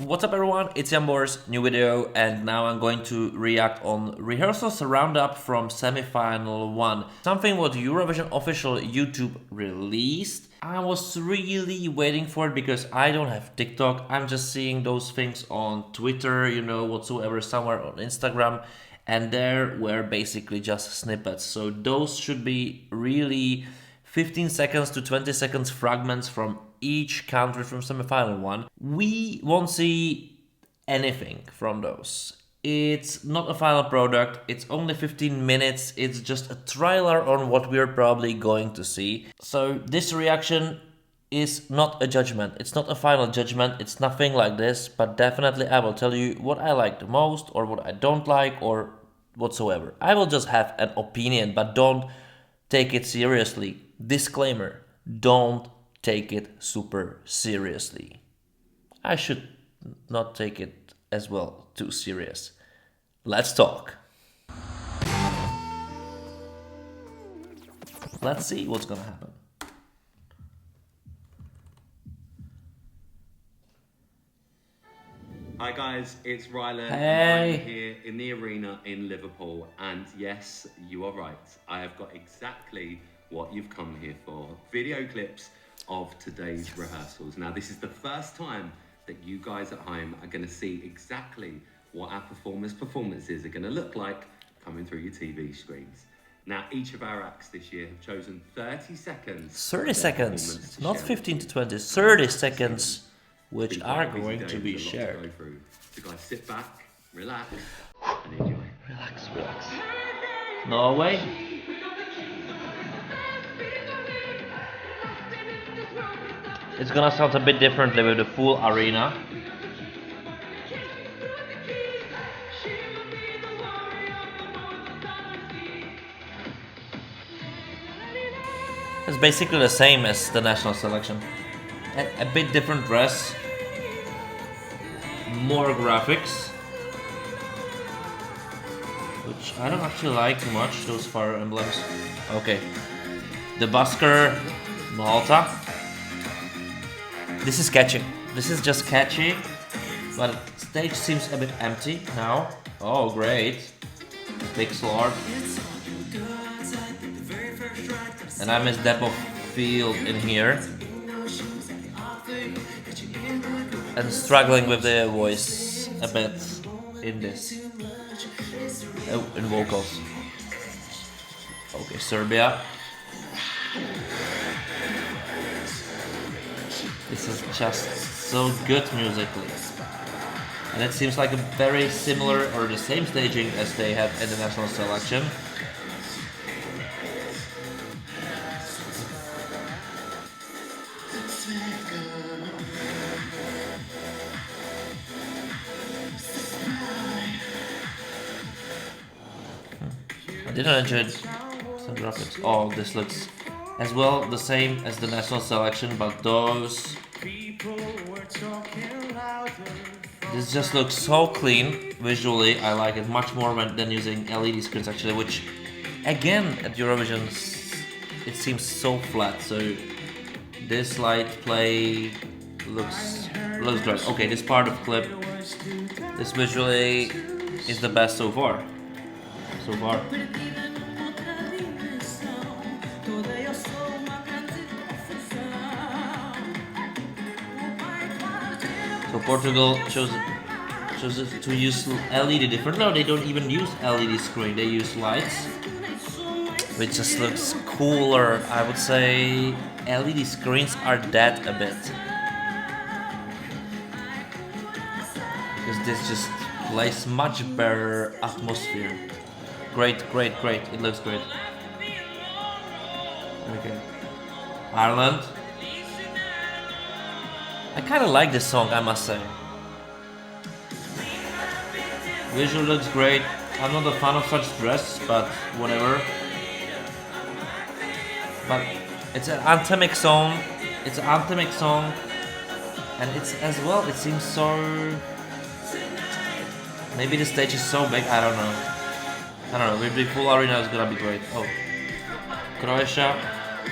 What's up everyone, it's Jambors, new video, and now I'm going to react on Rehearsals roundup from semi-final 1. Something what Eurovision official YouTube released. I was really waiting for it because I don't have TikTok. I'm just seeing those things on Twitter, you know, whatsoever, somewhere on Instagram. And there were basically just snippets. So those should be really 15 seconds to 20 seconds fragments from each country from semi-final 1. We won't see anything from those. It's not a final product, it's only 15 minutes, it's just a trailer on what we're probably going to see. So this reaction is not a judgment, it's not a final judgment, it's nothing like this, but definitely I will tell you what I like the most or what I don't like or whatsoever. I will just have an opinion, but don't take it seriously. Disclaimer, don't take it super seriously. I should not take it as well too serious. Let's talk. Let's see what's gonna happen. Hi guys, it's Rylan. Hey. I'm here in the arena in Liverpool, and yes, you are right. I have got exactly what you've come here for. Video clips of today's rehearsals. Now, this is the first time that you guys at home are going to see exactly what our performances are going to look like coming through your TV screens. Now, each of our acts this year have chosen 30 seconds. 30 seconds, not 15 to 20, 30 seconds, which are going to be shared. So guys, sit back, relax, and enjoy. Relax. Norway. It's gonna sound a bit differently with the full arena. It's basically the same as the national selection. A bit different dress, more graphics, which I don't actually like too much, those fire emblems. Okay, the busker, Malta. This is catchy. This is just catchy, but the stage seems a bit empty now. Oh, great. Big slard. And I miss depth of field in here. And struggling with the voice a bit in this. Oh, in vocals. Okay, Serbia. This is just so good musically. And it seems like a very similar or the same staging as they had in the national selection. I didn't enjoy some graphics. Oh, this looks as well the same as the national selection, but those... This just looks so clean visually. I like it much more than using LED screens actually, which again at Eurovision it seems so flat. So this light play looks great. Okay, this part of clip, this visually is the best so far. So Portugal chose to use LED different. No, they don't even use LED screen. They use lights, which just looks cooler. I would say LED screens are dead a bit because this just plays much better atmosphere. Great. It looks great. Okay, Ireland. I kind of like this song, I must say. Visual looks great. I'm not a fan of such dress, but whatever. But it's an anthemic song. And it's as well, it seems so... Maybe the stage is so big, I don't know. With the full arena is gonna be great. Oh, Croatia.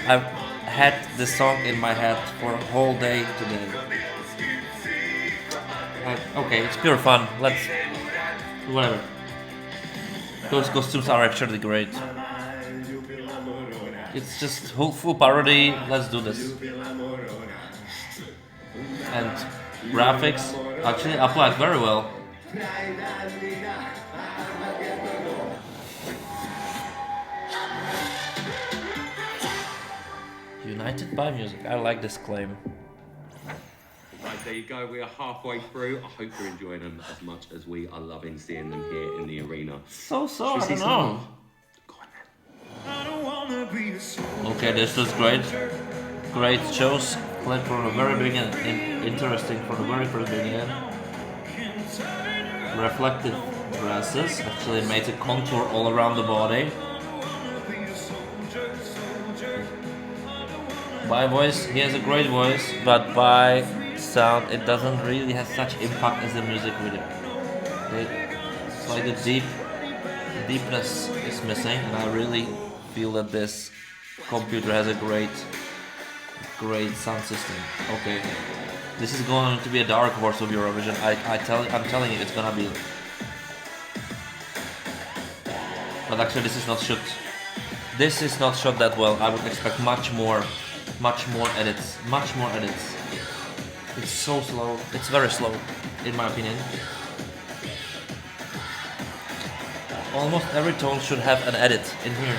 I've had this song in my head for a whole day today. Okay, it's pure fun. Let's... whatever. Those costumes are actually great. It's just full parody. Let's do this. And graphics actually applied very well. United by music. I like this claim. Right, there you go. We are halfway through. I hope you're enjoying them as much as we are loving seeing them here in the arena. So, I don't know. Go on then. Okay, this was great. Great shows. Played from the very beginning. Interesting from the very first beginning. Reflective dresses. Actually made a contour all around the body. By voice, he has a great voice, but by sound, it doesn't really have such impact as the music video. It's like the deepness is missing, and I really feel that this computer has a great sound system. Okay, this is going to be a dark horse of Eurovision. I'm telling you, it's gonna be. But actually, this is not shot. This is not shot that well. I would expect much more edits. It's so slow. It's very slow, in my opinion. Almost every tone should have an edit in here.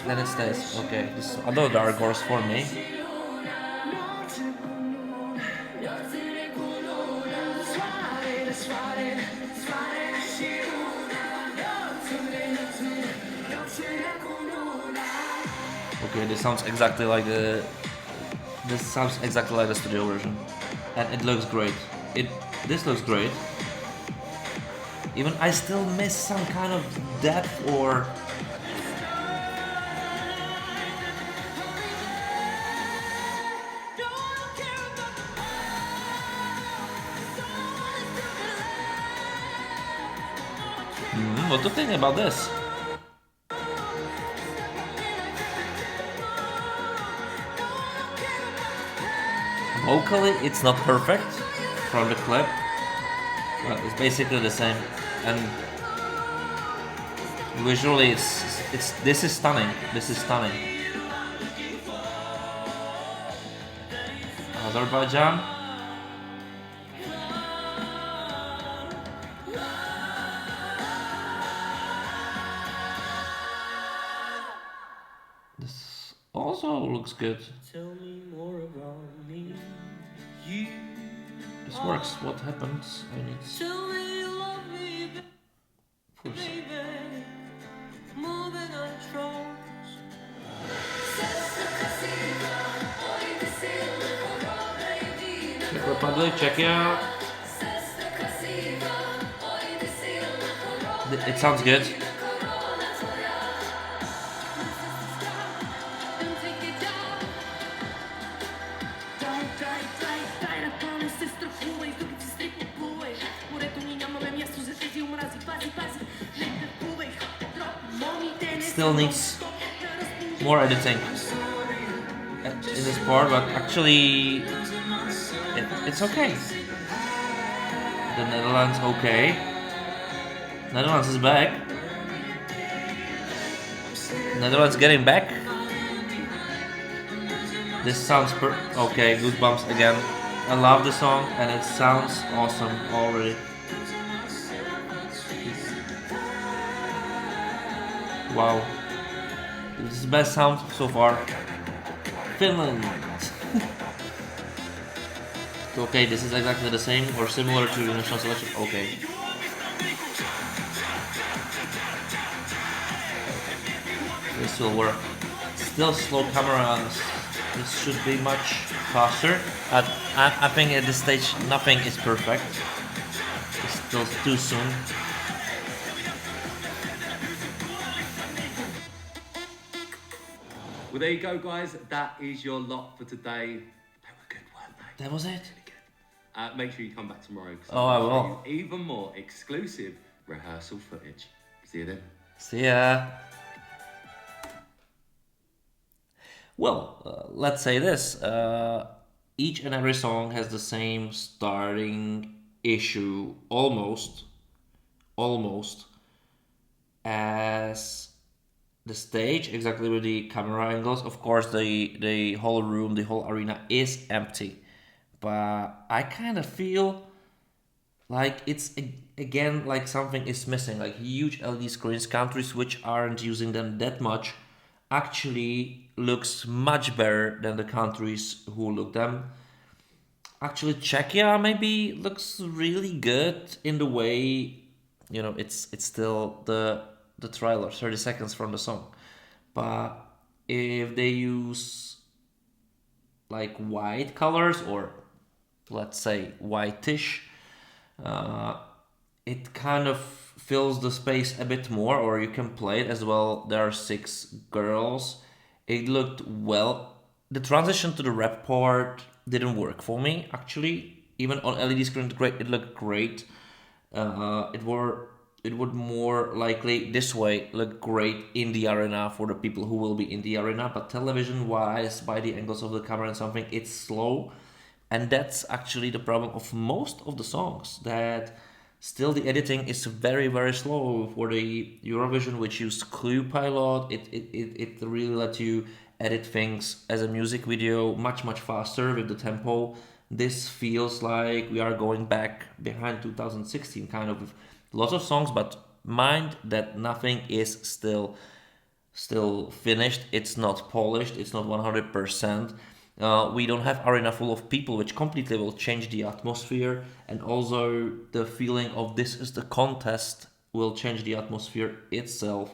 Then it stays. Okay, this is another dark horse for me. Okay, this sounds exactly like the. This sounds exactly like the studio version, and it looks great. This looks great. Even I still miss some kind of depth or. What do you think about this? Vocally, it's not perfect from the clip, but it's basically the same. And visually, this is stunning. This is stunning. Azerbaijan. This also looks good. Tell me more about me. This works. What happens? I need. Tell me you love me, baby. More than I trust. Czech Republic, Czechia. It sounds good. Still needs more editing in this part, but actually it's okay. The Netherlands, okay. Netherlands is back. Netherlands getting back. This sounds okay. Goosebumps again. I love the song and it sounds awesome already. Wow. This is the best sound so far. Finland. Okay, this is exactly the same or similar to the national selection. Okay. This will work. Still slow camera. This should be much faster. I think at this stage nothing is perfect. It's still too soon. Well, there you go, guys. That is your lot for today. They were good, weren't they? That was it. Really good. Make sure you come back tomorrow. Oh, I will. Show you even more exclusive rehearsal footage. See you then. See ya. Well, let's say this. Each and every song has the same starting issue almost as the stage, exactly with the camera angles. Of course, the whole room, the whole arena is empty, but I kind of feel like it's again like something is missing. Like huge LED screens, countries which aren't using them that much, actually looks much better than the countries who look them. Actually, Czechia maybe looks really good in the way, it's still the trailer, 30 seconds from the song. But if they use like white colors, or let's say whitish, uh, it kind of fills the space a bit more, or you can play it as well. There are 6 girls. It looked well. The transition to the rap part didn't work for me actually. Even on LED screen, it looked great. It would more likely this way look great in the arena for the people who will be in the arena. But television wise, by the angles of the camera and something, it's slow, and that's actually the problem of most of the songs, that still the editing is very very slow. For the Eurovision, which used Clue Pilot, it really let you edit things as a music video much faster with the tempo. This feels like we are going back behind 2016 kind of, with lots of songs, but mind that nothing is still finished. It's not polished. It's not 100%. We don't have arena full of people, which completely will change the atmosphere, and also the feeling of this is the contest will change the atmosphere itself.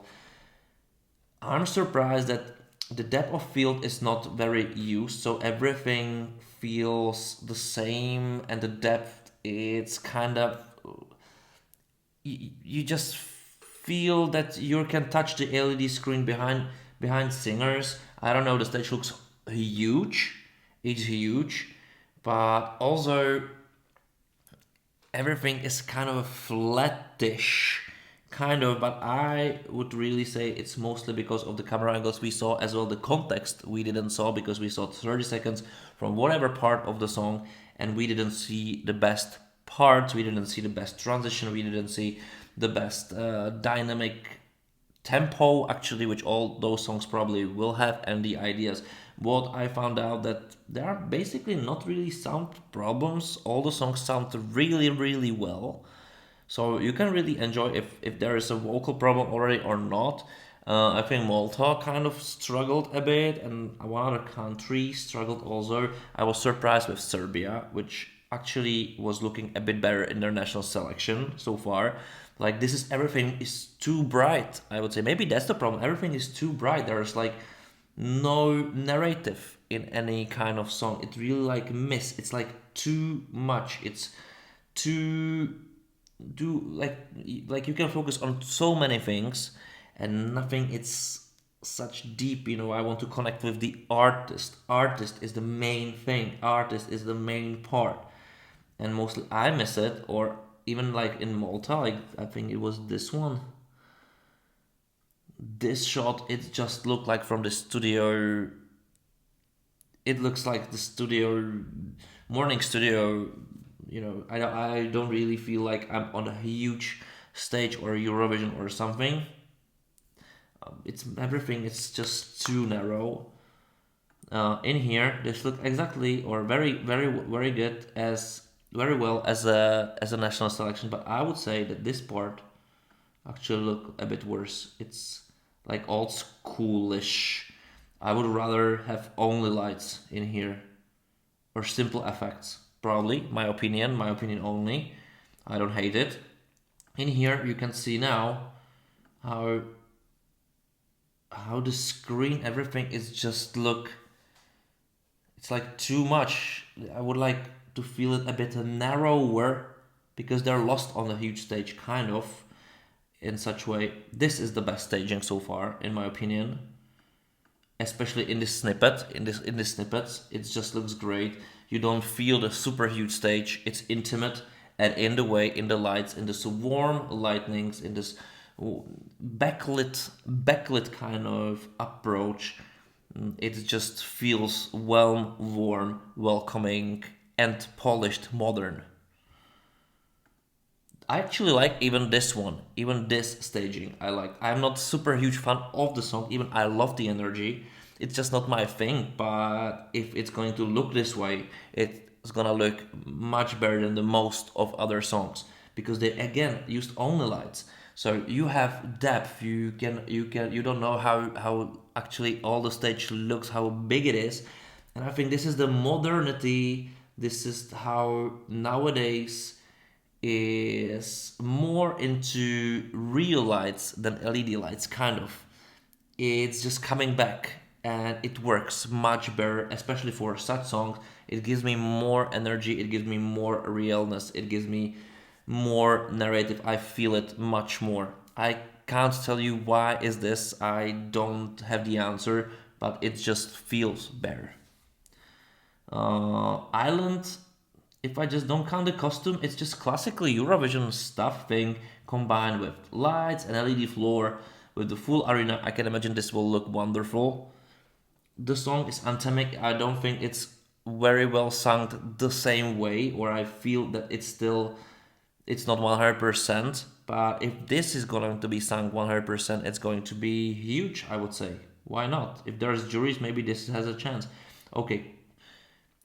I'm surprised that the depth of field is not very used, so everything feels the same, and the depth, it's kind of, you just feel that you can touch the LED screen behind singers. I don't know. The stage looks huge. It's huge, but also everything is kind of flattish, kind of. But I would really say it's mostly because of the camera angles we saw, as well the context we didn't saw, because we saw 30 seconds from whatever part of the song, and we didn't see the best parts. We didn't see the best transition. We didn't see the best dynamic tempo, actually, which all those songs probably will have, and the ideas. What I found out, that there are basically not really sound problems. All the songs sound really well, so you can really enjoy if there is a vocal problem already or not. I think Malta kind of struggled a bit, and one other country struggled also. I was surprised with Serbia, which actually was looking a bit better in their national selection so far. Like, this is, everything is too bright, I would say. Maybe that's the problem. Everything is too bright. There's like no narrative in any kind of song. It really like it's like too much. It's too do like you can focus on so many things and nothing. It's such deep, I want to connect with the artist is the main thing, artist is the main part, and mostly I miss it. Or even like in Malta, like I think it was this shot, it just looked like from the studio. It looks like the morning studio. I don't really feel like I'm on a huge stage or Eurovision or something. It's everything. It's just too narrow. In here, this look exactly, or very good, as very well as a national selection. But I would say that this part actually look a bit worse. It's like old schoolish. I would rather have only lights in here, or simple effects. Probably my opinion only. I don't hate it. In here you can see now how the screen, everything is just look. It's like too much. I would like to feel it a bit narrower, because they're lost on a huge stage, kind of, in such way. This is the best staging so far, in my opinion. Especially in this snippet, in this snippets, it just looks great. You don't feel the super huge stage. It's intimate, and in the way, in the lights, in this warm lightnings, in this backlit kind of approach, it just feels well, warm, welcoming, and polished, modern. I actually like even this one, even this staging. I like. I'm not super huge fan of the song. Even I love the energy. It's just not my thing. But if it's going to look this way, it's gonna look much better than the most of other songs because they again used only lights. So you have depth. You don't know how actually all the stage looks, how big it is, and I think this is the modernity. This is how nowadays is more into real lights than LED lights, kind of. It's just coming back and it works much better, especially for such songs. It gives me more energy, it gives me more realness, it gives me more narrative. I feel it much more. I can't tell you why is this. I don't have the answer, but it just feels better. Island, if I just don't count the costume, it's just classically Eurovision stuff thing combined with lights and LED floor with the full arena. I can imagine this will look wonderful. The song is anthemic. I don't think it's very well sung the same way, or I feel that it's not 100%. But if this is going to be sung 100%, it's going to be huge, I would say. Why not? If there's juries, maybe this has a chance. Okay,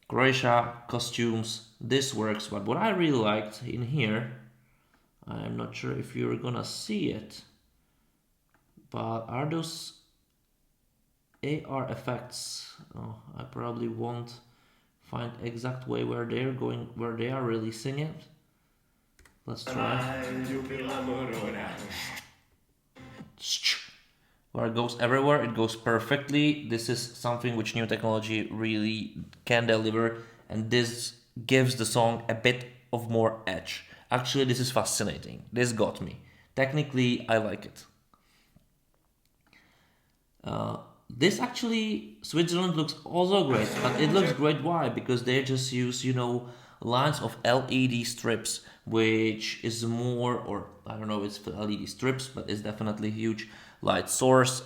Croatia, costumes, this works. But what I really liked in here, I'm not sure if you're gonna see it, but are those AR effects? Oh, I probably won't find exact way where they're going, where they are releasing it. Let's try. Where it goes everywhere, it goes perfectly. This is something which new technology really can deliver, and this gives the song a bit of more edge. Actually, this is fascinating. This got me. Technically, I like it. This actually, Switzerland looks also great, but it looks great. Why? Because they just use, lines of LED strips, which is more, or I don't know, it's for LED strips, but it's definitely huge light source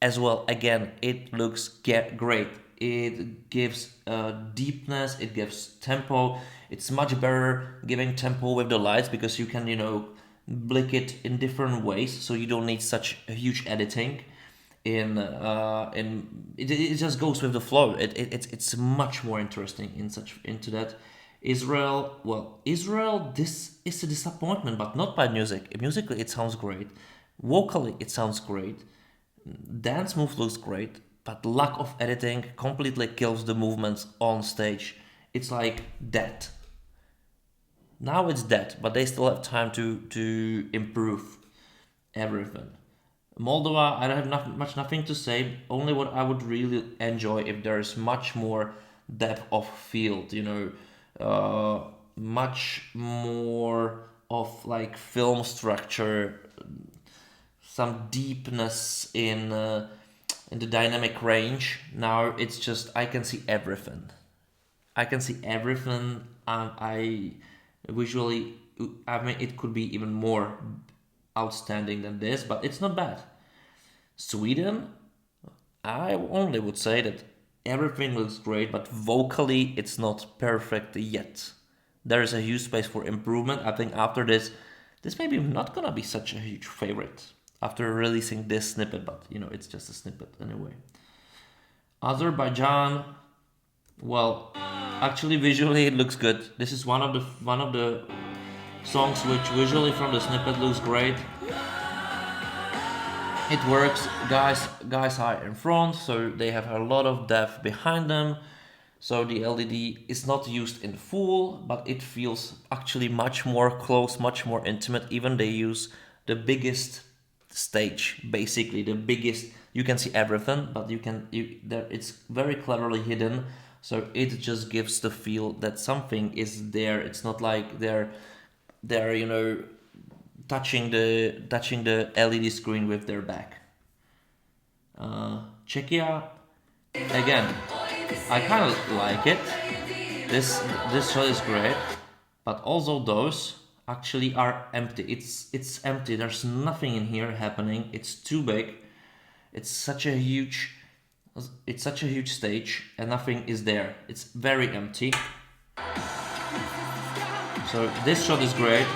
as well. Again, it looks great. It gives deepness, it gives tempo. It's much better giving tempo with the lights because you can, blick it in different ways, so you don't need such a huge editing. In it just goes with the flow. It's much more interesting into that. Israel, this is a disappointment, but not by music. Musically, it sounds great. Vocally, it sounds great. Dance move looks great, but lack of editing completely kills the movements on stage. It's like dead. Now it's dead, but they still have time to improve everything. Moldova, I don't have nothing to say. Only what I would really enjoy if there's much more depth of field. Much more of like film structure, some deepness in the dynamic range. Now it's just I can see everything. I can see everything, and I visually, I mean, it could be even more outstanding than this, but it's not bad. Sweden, I only would say that everything looks great, but vocally it's not perfect yet. There is a huge space for improvement. I think after this maybe not gonna be such a huge favorite after releasing this snippet, but it's just a snippet anyway. Azerbaijan, well, actually visually it looks good. This is one of the songs which visually from the snippet looks great. It works. Guys are in front, so they have a lot of depth behind them. So the LED is not used in full, but it feels actually much more close, much more intimate. Even they use the biggest stage, basically the biggest. You can see everything, but it's very cleverly hidden. So it just gives the feel that something is there. It's not like they're touching the LED screen with their back. Czechia, again, I kind of like it. This show is great, but also those actually are empty. It's empty. There's nothing in here happening. It's too big. It's such a huge stage, and nothing is there. It's very empty. So this shot is great.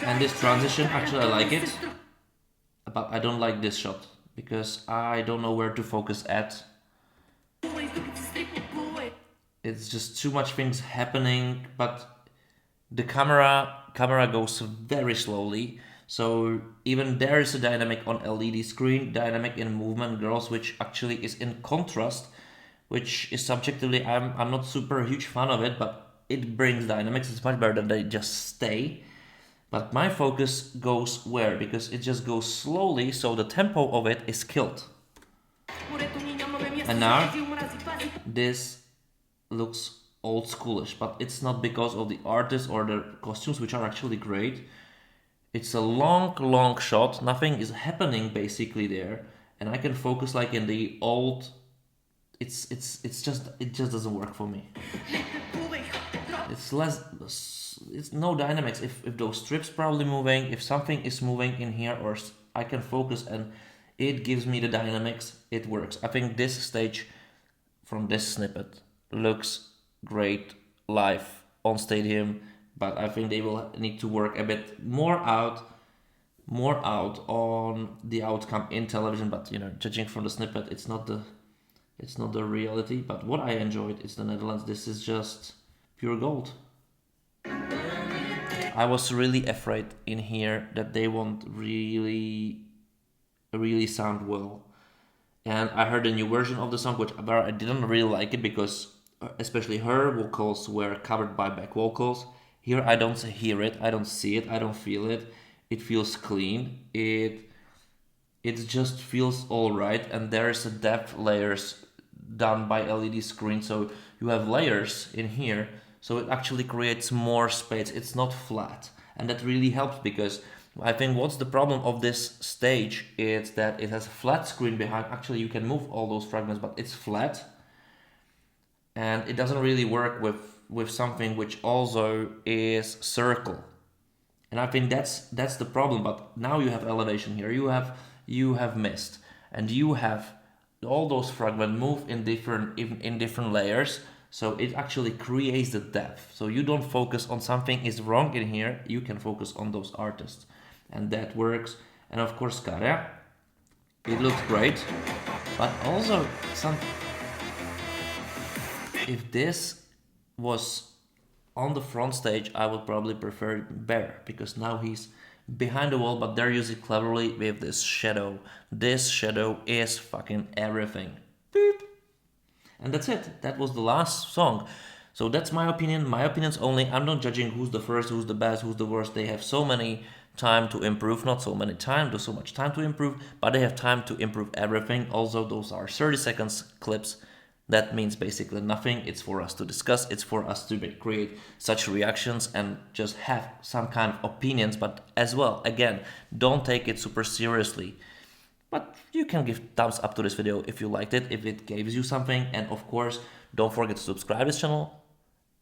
And this transition, actually I like it, but I don't like this shot because I don't know where to focus at. It's just too much things happening, but the camera goes very slowly. So even there is a dynamic on LED screen, dynamic in movement girls, which actually is in contrast, which is subjectively, I'm not super huge fan of it, but it brings dynamics. It's much better than they just stay. But my focus goes where? Because it just goes slowly, so the tempo of it is killed. And now, this looks old schoolish, but it's not because of the artists or the costumes, which are actually great. It's a long shot, nothing is happening basically there, and I can focus like in the old. It just doesn't work for me. It's no dynamics. If those strips probably moving, if something is moving in here, or I can focus and it gives me the dynamics, it works. I think this stage from this snippet looks great live on stadium, but I think they will need to work a bit more out on the outcome in television. But you know, judging from the snippet, it's not the reality. But what I enjoyed is the Netherlands. This is just pure gold. I was really afraid in here that they won't really sound well. And I heard a new version of the song, which I didn't really like it because especially her vocals were covered by back vocals. Here I don't hear it, I don't see it, I don't feel it. It feels clean. It just feels all right, and there is a depth layers done by LED screen, so you have layers in here, so it actually creates more space. It's not flat, and that really helps because I think what's the problem of this stage is that it has a flat screen behind. Actually, you can move all those fragments, but it's flat, and it doesn't really work with something which also is circle. And I think that's the problem. But now you have elevation here. You have mist, and you have all those fragments move in different layers. So it actually creates the depth. So you don't focus on something is wrong in here. You can focus on those artists, and that works. And of course, Kara, it looks great, but also if this was on the front stage, I would probably prefer it better because now he's behind the wall, but they're using it cleverly with this shadow. This shadow is fucking everything. Beep. And that's it. That was the last song. So that's my opinion. My opinion's only. I'm not judging who's the first, who's the best, who's the worst. They have so many time to improve. Not so many time, there's so much time to improve, but they have time to improve everything. Also, those are 30 seconds clips. That means basically nothing. It's for us to discuss. It's for us to create such reactions and just have some kind of opinions. But as well, again, don't take it super seriously. But you can give thumbs up to this video if you liked it, if it gives you something. And of course, don't forget to subscribe to this channel.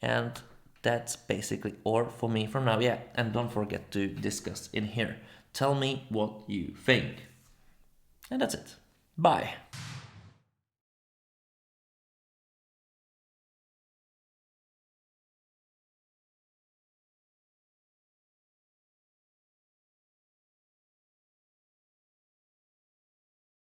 And that's basically all for me from now. Yeah, and don't forget to discuss in here. Tell me what you think. And that's it. Bye.